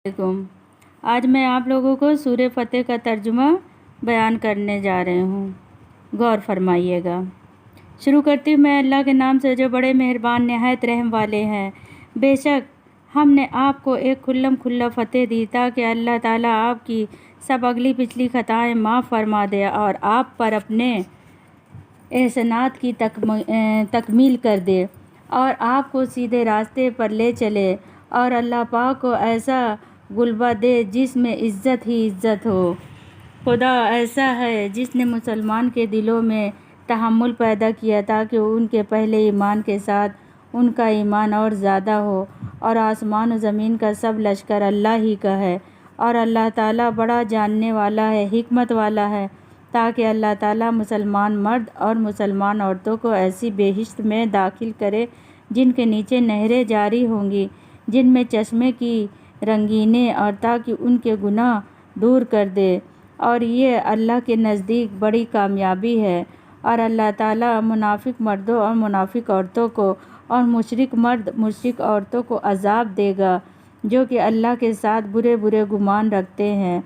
वालेकुम। आज मैं आप लोगों को सूरह फ़तह का तर्जुमा बयान करने जा रही हूँ। गौर फरमाइएगा। शुरू करती हूँ मैं अल्लाह के नाम से जो बड़े मेहरबान नहायत रहम वाले हैं। बेशक हमने आपको एक खुल्लम खुल्ला फ़तह दी ताकि अल्लाह ताला आपकी सब अगली पिछली खताएं माफ़ फरमा दे और आप पर अपने एहसानात की तकमील कर दे और आपको सीधे रास्ते पर ले चले और अल्लाह पाक को ऐसा गुलबा दे जिसमें इज़्ज़त ही इज़्ज़त हो। खुदा ऐसा है जिसने मुसलमान के दिलों में तहम्मुल पैदा किया ताकि उनके पहले ईमान के साथ उनका ईमान और ज़्यादा हो। और आसमान और ज़मीन का सब लश्कर अल्लाह ही का है और अल्लाह ताला बड़ा जानने वाला है, हिकमत वाला है, ताकि अल्लाह ताला मुसलमान मर्द और मुसलमान औरतों को ऐसी बेहिश्त में दाखिल करे जिनके नीचे नहरें जारी होंगी, जिनमें चश्मे की रंगीनें, और ताकि उनके गुनाह दूर कर दे। और ये अल्लाह के नज़दीक बड़ी कामयाबी है। और अल्लाह ताला मुनाफिक मर्दों और मुनाफिक औरतों को और मुशरिक मर्द मुशरिक औरतों को अज़ाब देगा जो कि अल्लाह के साथ बुरे बुरे गुमान रखते हैं।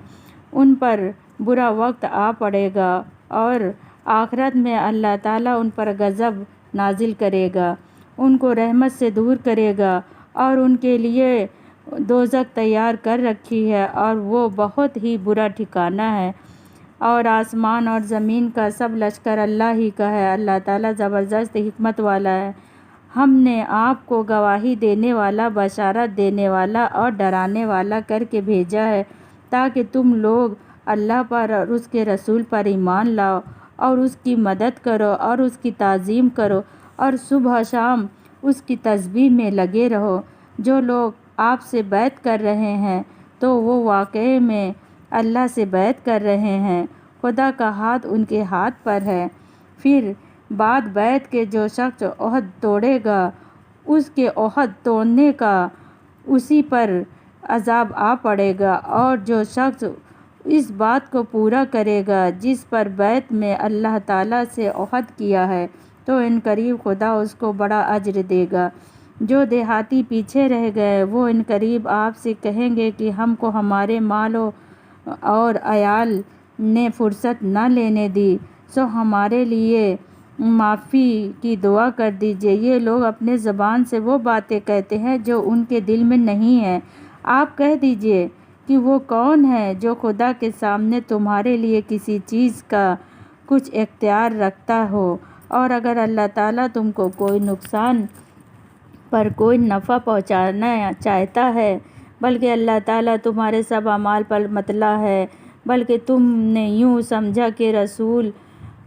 उन पर बुरा वक्त आ पड़ेगा और आखिरत में अल्लाह ताला उन पर गज़ब नाजिल करेगा, उनको रहमत से दूर करेगा और उनके लिए दोज़ख तैयार कर रखी है और वो बहुत ही बुरा ठिकाना है। और आसमान और ज़मीन का सब लश्कर अल्लाह ही का है। अल्लाह ताला ज़बरदस्त हिकमत वाला है। हमने आपको गवाही देने वाला, बशारत देने वाला और डराने वाला करके भेजा है ताकि तुम लोग अल्लाह पर और उसके रसूल पर ईमान लाओ और उसकी मदद करो और उसकी ताज़ीम करो और सुबह शाम उसकी तस्बीह में लगे रहो। जो लोग आपसे बैत कर रहे हैं तो वो वाक़ई में अल्लाह से बैत कर रहे हैं। खुदा का हाथ उनके हाथ पर है। फिर बाद बैत के जो शख्स ओहद तोड़ेगा उसके ओहद तोड़ने का उसी पर अज़ाब आ पड़ेगा। और जो शख्स इस बात को पूरा करेगा जिस पर बैत में अल्लाह ताला से ओहद किया है तो इनकरीब खुदा उसको बड़ा अज्र देगा। जो देहाती पीछे रह गए वो इनकरीब आपसे कहेंगे कि हमको हमारे मालों और अयाल ने फुर्सत न लेने दी, सो हमारे लिए माफ़ी की दुआ कर दीजिए। ये लोग अपने ज़बान से वो बातें कहते हैं जो उनके दिल में नहीं है। आप कह दीजिए कि वो कौन है जो खुदा के सामने तुम्हारे लिए किसी चीज़ का कुछ इख्तियार रखता हो। और अगर अल्लाह ताला तुमको कोई नुकसान पर कोई नफ़ा पहुँचाना चाहता है, बल्कि अल्लाह ताला तुम्हारे सब अमाल पर मतला है, बल्कि तुमने यूँ समझा कि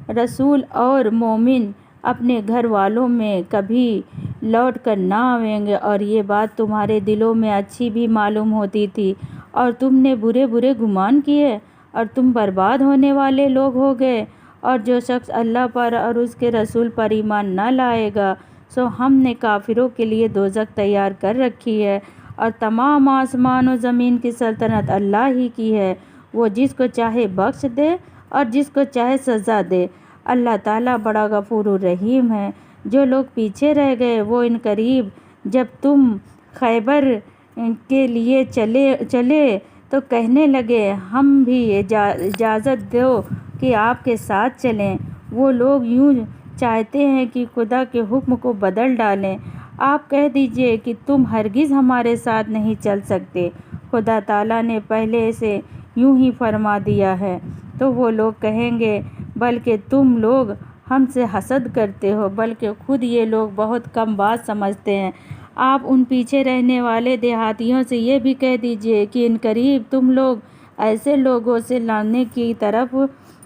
रसूल और मोमिन अपने घर वालों में कभी लौट कर ना आवेंगे। और ये बात तुम्हारे दिलों में अच्छी भी मालूम होती थी और तुमने बुरे बुरे गुमान किए और तुम बर्बाद होने वाले लोग हो गए। और जो शख्स अल्लाह पर और उसके रसूल पर ईमान न लाएगा सो हमने काफिरों के लिए दोज़ख तैयार कर रखी है। और तमाम आसमान और ज़मीन की सल्तनत अल्लाह ही की है। वो जिसको चाहे बख्श दे और जिसको चाहे सज़ा दे। अल्लाह ताला बड़ा गफूर रहीम है। जो लोग पीछे रह गए वो इनकरीब जब तुम खैबर के लिए चले तो कहने लगे हम भी इजाज़त दो कि आपके साथ चलें। वो लोग यूँ चाहते हैं कि खुदा के हुक्म को बदल डालें। आप कह दीजिए कि तुम हरगिज़ हमारे साथ नहीं चल सकते, खुदा ताला ने पहले से यूँ ही फरमा दिया है। तो वो लोग कहेंगे बल्कि तुम लोग हमसे हसद करते हो, बल्कि खुद ये लोग बहुत कम बात समझते हैं। आप उन पीछे रहने वाले देहातियों से ये भी कह दीजिए कि इनकरीब तुम लोग ऐसे लोगों से लड़ने की तरफ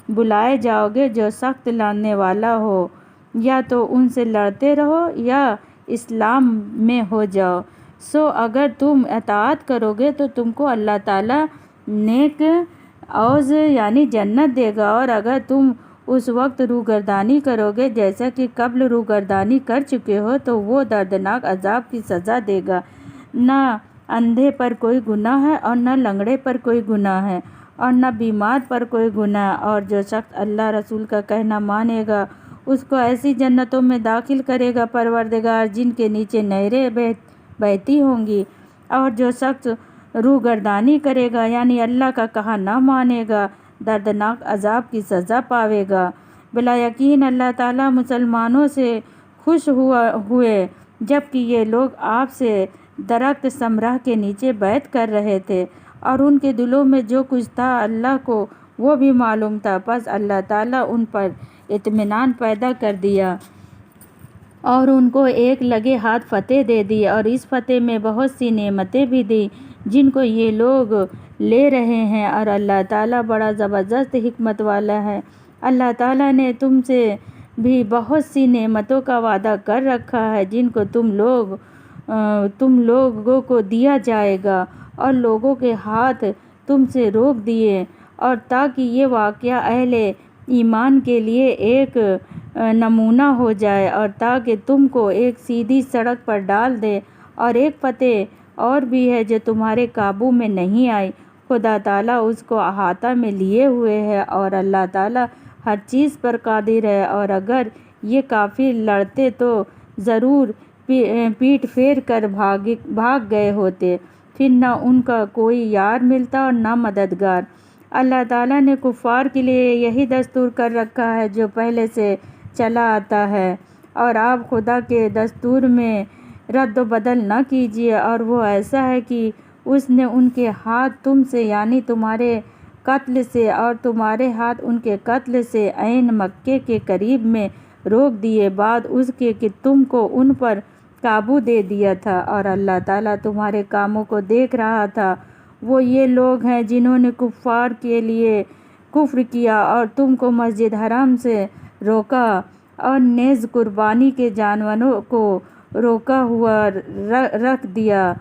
बुलाए जाओगे जो सख्त लड़ने वाला हो, या तो उनसे लड़ते रहो या इस्लाम में हो जाओ। सो अगर तुम अताअत करोगे तो तुमको अल्लाह ताला नेक औज़ यानी जन्नत देगा। और अगर तुम उस वक्त रूगर्दानी करोगे जैसा कि कब्ल रूगर्दानी कर चुके हो तो वो दर्दनाक अजाब की सज़ा देगा। न अंधे पर कोई गुनाह है और न लंगड़े पर कोई गुनाह है और न बीमार पर कोई गुनाह। और जो शख्स अल्लाह रसूल का कहना मानेगा उसको ऐसी जन्नतों में दाखिल करेगा परवरदिगार जिनके नीचे नहरें बहती होंगी। और जो शख्स روگردانی کرے گا یعنی اللہ کا کہا نہ مانے گا دردناک عذاب کی سزا پاوے گا۔ بلا یقین اللہ تعالیٰ مسلمانوں سے خوش ہوئے جبکہ یہ لوگ آپ سے درخت سمرہ کے نیچے بیعت کر رہے تھے اور ان کے دلوں میں جو کچھ تھا اللہ کو وہ بھی معلوم تھا، پس اللہ تعالیٰ ان پر اطمینان پیدا کر دیا اور ان کو ایک لگے ہاتھ فتح دے دی اور اس فتح میں بہت سی نعمتیں بھی دی جن کو یہ لوگ لے رہے ہیں، اور اللہ تعالیٰ بڑا زبردست حکمت والا ہے۔ اللہ تعالیٰ نے تم سے بھی بہت سی نعمتوں کا وعدہ کر رکھا ہے جن کو تم لوگوں کو دیا جائے گا اور لوگوں کے ہاتھ تم سے روک دیے، اور تاکہ یہ واقعہ اہل ایمان کے لیے ایک نمونہ ہو جائے اور تاکہ تم کو ایک سیدھی سڑک پر ڈال دے۔ اور ایک فتح اور بھی ہے جو تمہارے قابو میں نہیں آئی، خدا تعالیٰ اس کو احاطہ میں لیے ہوئے ہے اور اللہ تعالیٰ ہر چیز پر قادر ہے۔ اور اگر یہ کافر لڑتے تو ضرور پیٹ پھیر کر بھاگ گئے ہوتے، پھر نہ ان کا کوئی یار ملتا اور نہ مددگار۔ اللہ تعالیٰ نے کفار کے لیے یہی دستور کر رکھا ہے جو پہلے سے چلا آتا ہے، اور آپ خدا کے دستور میں رد و بدل نہ کیجیے، اور وہ ایسا ہے کہ اس نے ان کے ہاتھ تم سے یعنی تمہارے قتل سے اور تمہارے ہاتھ ان کے قتل سے عین مکے کے قریب میں روک دیے بعد اس کے کہ تم کو ان پر قابو دے دیا تھا، اور اللہ تعالیٰ تمہارے کاموں کو دیکھ رہا تھا۔ وہ یہ لوگ ہیں جنہوں نے کفار کے لیے کفر کیا اور تم کو مسجد حرام سے روکا اور نیز قربانی کے جانوروں کو روکا ہوا رکھ دیا،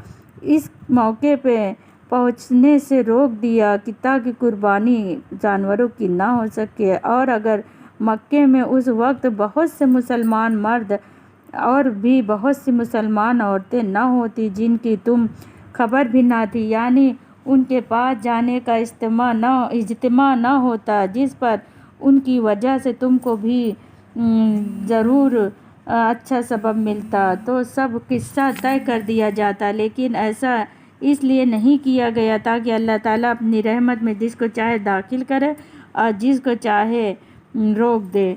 اس موقع پہ پہنچنے سے روک دیا کہ تاکہ قربانی جانوروں کی نہ ہو سکے، اور اگر مکے میں اس وقت بہت سے مسلمان مرد اور بھی بہت سی مسلمان عورتیں نہ ہوتی جن کی تم خبر بھی نہ تھی، یعنی ان کے پاس جانے کا اجتماع نہ ہوتا جس پر ان کی وجہ سے تم کو بھی ضرور اچھا سبب ملتا، تو سب قصہ طے کر دیا جاتا، لیکن ایسا اس لیے نہیں کیا گیا تاکہ اللہ تعالیٰ اپنی رحمت میں جس کو چاہے داخل کرے اور جس کو چاہے روک دے۔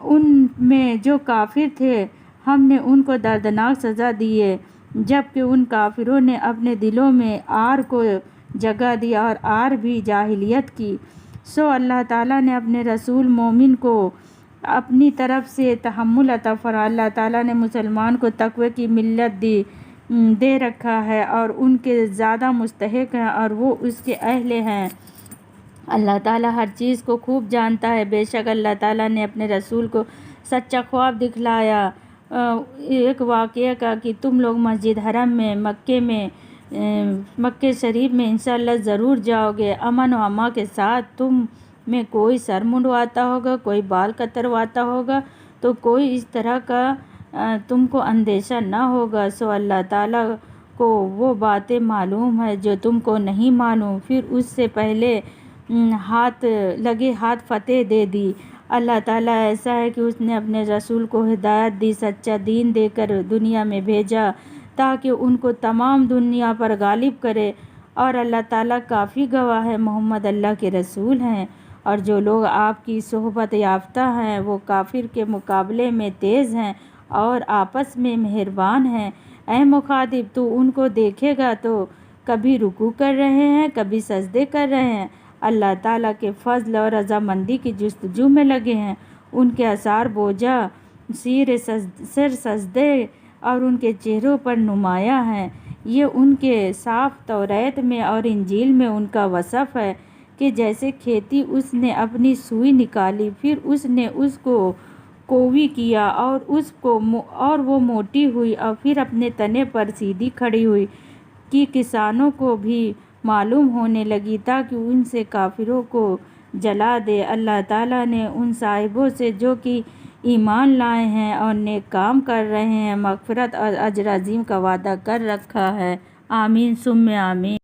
ان میں جو کافر تھے ہم نے ان کو دردناک سزا دیے جبکہ ان کافروں نے اپنے دلوں میں آر کو جگہ دی اور آر بھی جاہلیت کی، سو اللہ تعالیٰ نے اپنے رسول مومن کو اپنی طرف سے تحمل عطا فرمایا۔ اللہ تعالیٰ نے مسلمان کو تقوی کی ملت دے رکھا ہے اور ان کے زیادہ مستحق ہیں اور وہ اس کے اہل ہیں۔ اللہ تعالیٰ ہر چیز کو خوب جانتا ہے۔ بے شک اللہ تعالیٰ نے اپنے رسول کو سچا خواب دکھلایا ایک واقعہ کا کہ تم لوگ مسجد حرم میں مکہ شریف میں انشاءاللہ ضرور جاؤ گے امن و امان کے ساتھ۔ تم میں کوئی سر منڈواتا ہوگا، کوئی بال کترواتا ہوگا تو کوئی اس طرح کا تم کو اندیشہ نہ ہوگا، سو اللہ تعالیٰ کو وہ باتیں معلوم ہے جو تم کو نہیں معلوم، پھر اس سے پہلے لگے ہاتھ فتح دے دی۔ اللہ تعالیٰ ایسا ہے کہ اس نے اپنے رسول کو ہدایت دی، سچا دین دے کر دنیا میں بھیجا تاکہ ان کو تمام دنیا پر غالب کرے، اور اللہ تعالیٰ کافی گواہ ہے محمد اللہ کے رسول ہیں، اور جو لوگ آپ کی صحبت یافتہ ہیں وہ کافر کے مقابلے میں تیز ہیں اور آپس میں مہربان ہیں۔ اے مخاطب تو ان کو دیکھے گا تو کبھی رکوع کر رہے ہیں کبھی سجدے کر رہے ہیں، اللہ تعالیٰ کے فضل اور رضامندی کی جستجو میں لگے ہیں، ان کے آثار بوجھا سر سجدے اور ان کے چہروں پر نمایاں ہیں۔ یہ ان کے صاف توریت میں اور انجیل میں ان کا وصف ہے کہ جیسے کھیتی اس نے اپنی سوئی نکالی پھر اس نے اس کو کوی کیا اور وہ موٹی ہوئی اور پھر اپنے تنے پر سیدھی کھڑی ہوئی کہ کسانوں کو بھی معلوم ہونے لگی تاکہ ان سے کافروں کو جلا دے۔ اللہ تعالیٰ نے ان صاحبوں سے جو کہ ایمان لائے ہیں اور نیک کام کر رہے ہیں مغفرت اور اجر عظیم کا وعدہ کر رکھا ہے۔ آمین ثم آمین۔